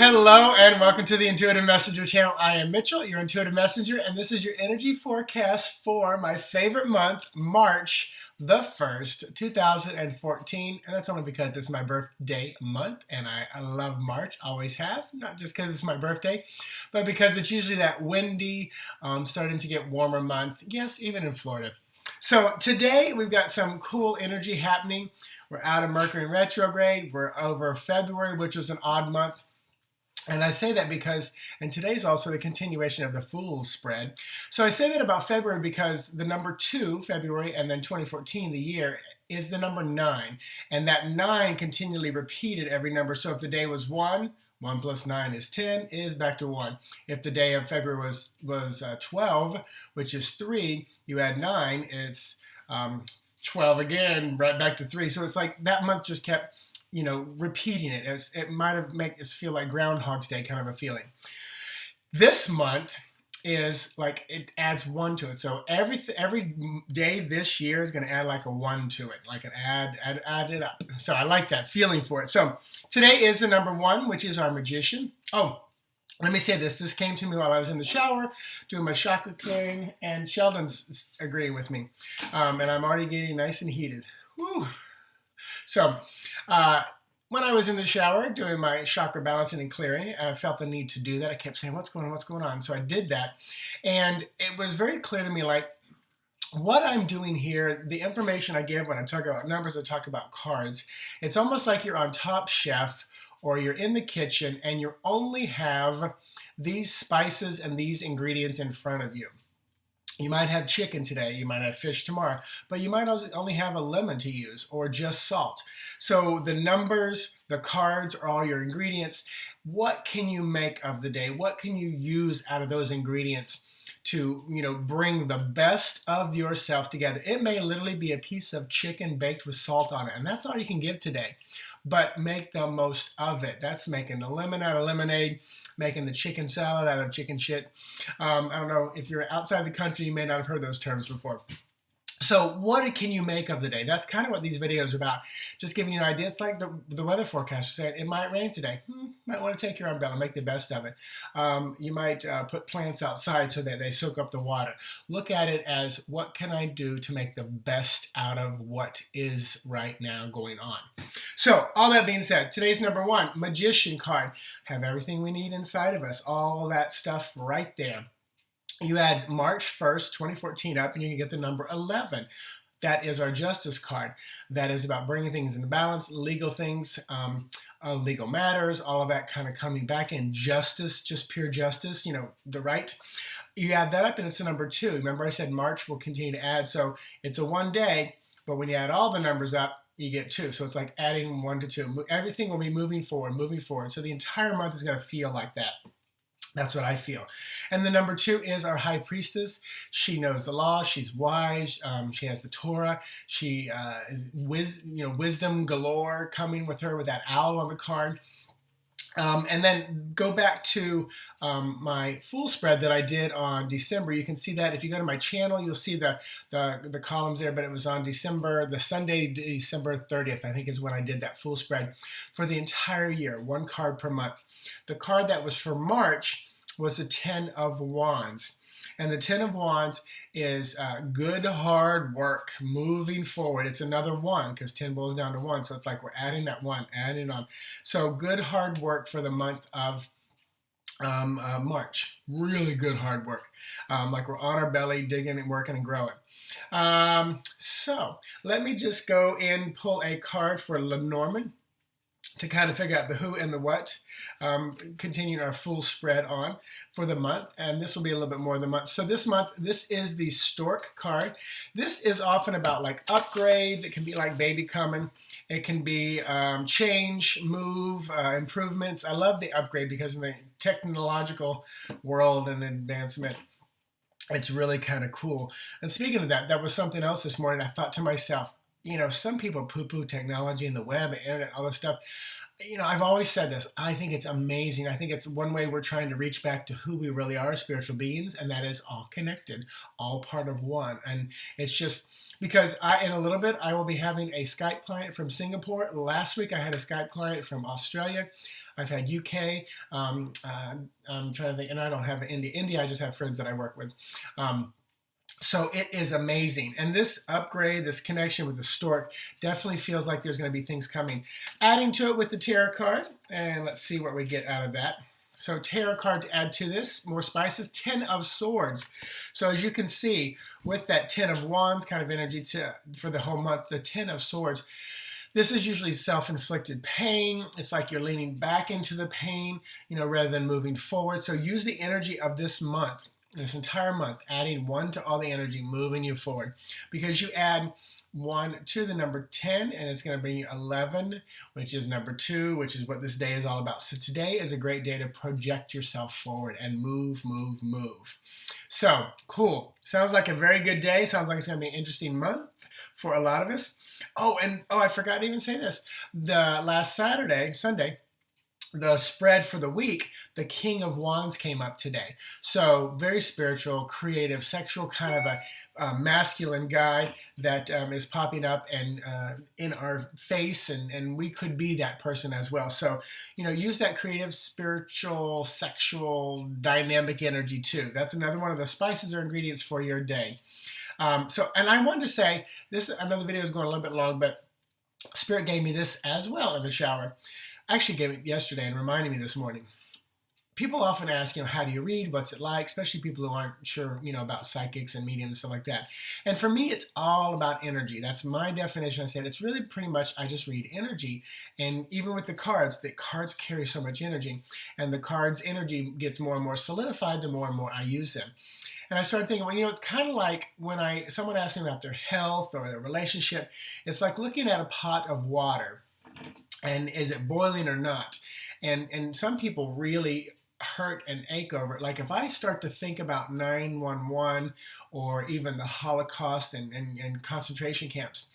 Hello and welcome to the Intuitive Messenger channel. I am Mitchell, your Intuitive Messenger, and this is your energy forecast for my favorite month, March the 1st, 2014. And that's only because it's my birthday month and I love March, always have. Not just because it's my birthday, but because it's usually that windy, starting to get warmer month. Yes, even in Florida. So today we've got some cool energy happening. We're out of Mercury in retrograde. We're over February, which was an odd month. And I say that because, and today's also the continuation of the Fool's spread. So I say that about February because the number 2, February, and then 2014, the year, is the number 9. And that 9 continually repeated every number. So if the day was 1, 1 plus 9 is 10, is back to 1. If the day of February was 12, which is 3, you add 9, it's 12 again, right back to 3. So it's like that month just kept repeating it. It might have made us feel like Groundhog's Day kind of a feeling. This month is like, it adds 1 to it. So every day this year is going to add like a 1 to it, like an add it up. So I like that feeling for it. So today is the number 1, which is our magician. Oh, let me say this. This came to me while I was in the shower doing my chakra clearing, and Sheldon's agreeing with me. And I'm already getting nice and heated. Whew. So when I was in the shower doing my chakra balancing and clearing, I felt the need to do that. I kept saying, what's going on? What's going on? So I did that. And it was very clear to me, like, what I'm doing here, the information I give when I talk about numbers, I talk about cards, it's almost like you're on Top Chef or you're in the kitchen and you only have these spices and these ingredients in front of you. You might have chicken today, you might have fish tomorrow, but you might also only have a lemon to use or just salt. So the numbers, the cards are all your ingredients. What can you make of the day? What can you use out of those ingredients to, bring the best of yourself together? It may literally be a piece of chicken baked with salt on it, and that's all you can give today. But make the most of it. That's making the lemon out of lemonade, making the chicken salad out of chicken shit. I don't know, if you're outside the country, you may not have heard those terms before. So what can you make of the day? That's kind of what these videos are about. Just giving you an idea. It's like the weather forecaster saying it might rain today. Might want to take your umbrella, make the best of it. You might put plants outside so that they soak up the water. Look at it as, what can I do to make the best out of what is right now going on? So all that being said, today's number 1, Magician card. Have everything we need inside of us. All that stuff right there. You add March 1st, 2014 up and you can get the number 11. That is our Justice card. That is about bringing things into balance, legal things, legal matters, all of that kind of coming back in. Justice, just pure justice, the right. You add that up and it's the number 2. Remember I said March will continue to add, so it's a 1 day, but when you add all the numbers up, you get 2. So it's like adding 1 to 2. Everything will be moving forward. So the entire month is going to feel like that. That's what I feel. And the number 2 is our High Priestess. She knows the law. She's wise. She has the Torah. She is wisdom galore coming with her with that owl on the card. And then go back to my full spread that I did on December. You can see that if you go to my channel, you'll see the columns there, but it was on the Sunday, December 30th, I think is when I did that full spread for the entire year, 1 card per month. The card that was for March was the 10 of Wands. And the 10 of Wands is good, hard work, moving forward. It's another 1 because 10 boils down to 1. So it's like we're adding that 1, adding on. So good, hard work for the month of March. Really good, hard work. Like we're on our belly, digging and working and growing. So let me just go and pull a card for Lenormand to kind of figure out the who and the what, continuing our full spread on for the month. And this will be a little bit more of the month. So this month, this is the Stork card. This is often about like upgrades. It can be like baby coming. It can be change, move, improvements. I love the upgrade because in the technological world and advancement, it's really kind of cool. And speaking of that, that was something else this morning. I thought to myself, some people poo-poo technology and the web and internet, all this stuff. I've always said this. I think it's amazing. I think it's one way we're trying to reach back to who we really are, spiritual beings, and that is all connected, all part of one. And it's just because in a little bit, I will be having a Skype client from Singapore. Last week, I had a Skype client from Australia. I've had UK. I'm trying to think, and I don't have India. India, I just have friends that I work with. So it is amazing. And this upgrade, this connection with the Stork, definitely feels like there's going to be things coming. Adding to it with the tarot card, and let's see what we get out of that. So tarot card to add to this, more spices, 10 of Swords. So as you can see, with that 10 of Wands kind of energy for the whole month, the 10 of Swords, this is usually self-inflicted pain. It's like you're leaning back into the pain, rather than moving forward. So use the energy of this month, this entire month, adding 1 to all the energy, moving you forward. Because you add 1 to the number 10, and it's going to bring you 11, which is number 2, which is what this day is all about. So today is a great day to project yourself forward and move, move, move. So, cool. Sounds like a very good day. Sounds like it's going to be an interesting month for a lot of us. Oh, I forgot to even say this. The last Sunday, the spread for the week, the King of Wands came up today. So very spiritual, creative, sexual, kind of a masculine guy that is popping up and in our face, and we could be that person as well. So, use that creative, spiritual, sexual, dynamic energy too. That's another one of the spices or ingredients for your day. And I wanted to say, I know the video is going a little bit long, but Spirit gave me this as well in the shower. I actually gave it yesterday and reminded me this morning. People often ask, how do you read? What's it like? Especially people who aren't sure, about psychics and mediums and stuff like that. And for me, it's all about energy. That's my definition. I said it's really pretty much, I just read energy. And even with the cards carry so much energy. And the cards' energy gets more and more solidified the more and more I use them. And I started thinking, well, it's kind of like when someone asks me about their health or their relationship, it's like looking at a pot of water. And is it boiling or not? And some people really hurt and ache over it. Like if I start to think about 9/11 or even the Holocaust and concentration camps,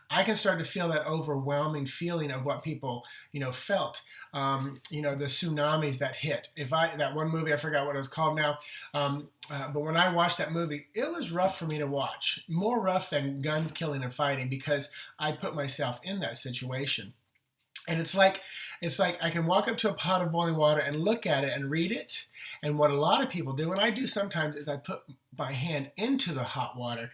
I can start to feel that overwhelming feeling of what people, felt. The tsunamis that hit. That one movie, I forgot what it was called now. But when I watched that movie, it was rough for me to watch. More rough than guns, killing, and fighting, because I put myself in that situation. And it's like I can walk up to a pot of boiling water and look at it and read it. And what a lot of people do, and I do sometimes, is I put my hand into the hot water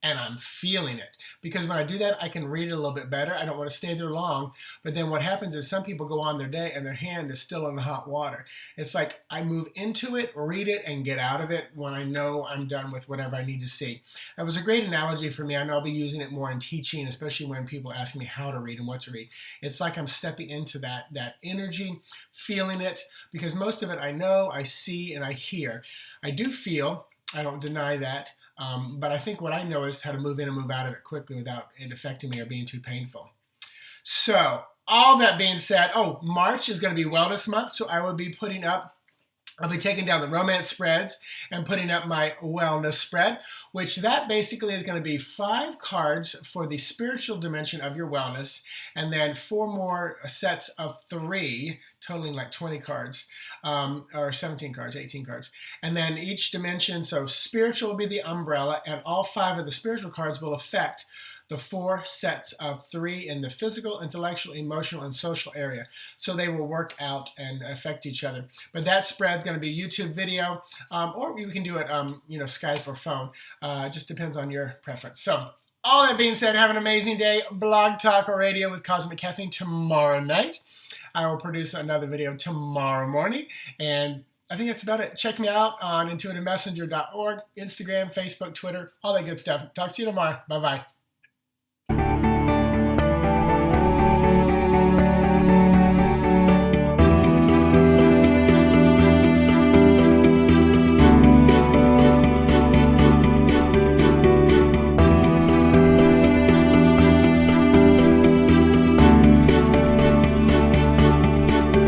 and I'm feeling it. Because when I do that, I can read it a little bit better. I don't want to stay there long. But then what happens is some people go on their day and their hand is still in the hot water. It's like I move into it, read it, and get out of it when I know I'm done with whatever I need to see. That was a great analogy for me. I know I'll be using it more in teaching, especially when people ask me how to read and what to read. It's like I'm stepping into that energy, feeling it, because most of it I know, I see, and I hear. I do feel, I don't deny that. But I think what I know is how to move in and move out of it quickly without it affecting me or being too painful. So, all that being said, March is going to be Wellness Month, so I'll be taking down the romance spreads and putting up my wellness spread, which that basically is going to be 5 cards for the spiritual dimension of your wellness, and then 4 more sets of 3, totaling like 20 cards, or 17 cards, 18 cards. And then each dimension, so spiritual will be the umbrella, and all 5 of the spiritual cards will affect the 4 sets of 3 in the physical, intellectual, emotional, and social area. So they will work out and affect each other. But that spread's going to be YouTube video, or you can do it, Skype or phone. Just depends on your preference. So all that being said, have an amazing day. Blog Talk or Radio with Cosmic Caffeine tomorrow night. I will produce another video tomorrow morning. And I think that's about it. Check me out on intuitivemessenger.org, Instagram, Facebook, Twitter, all that good stuff. Talk to you tomorrow. Bye-bye.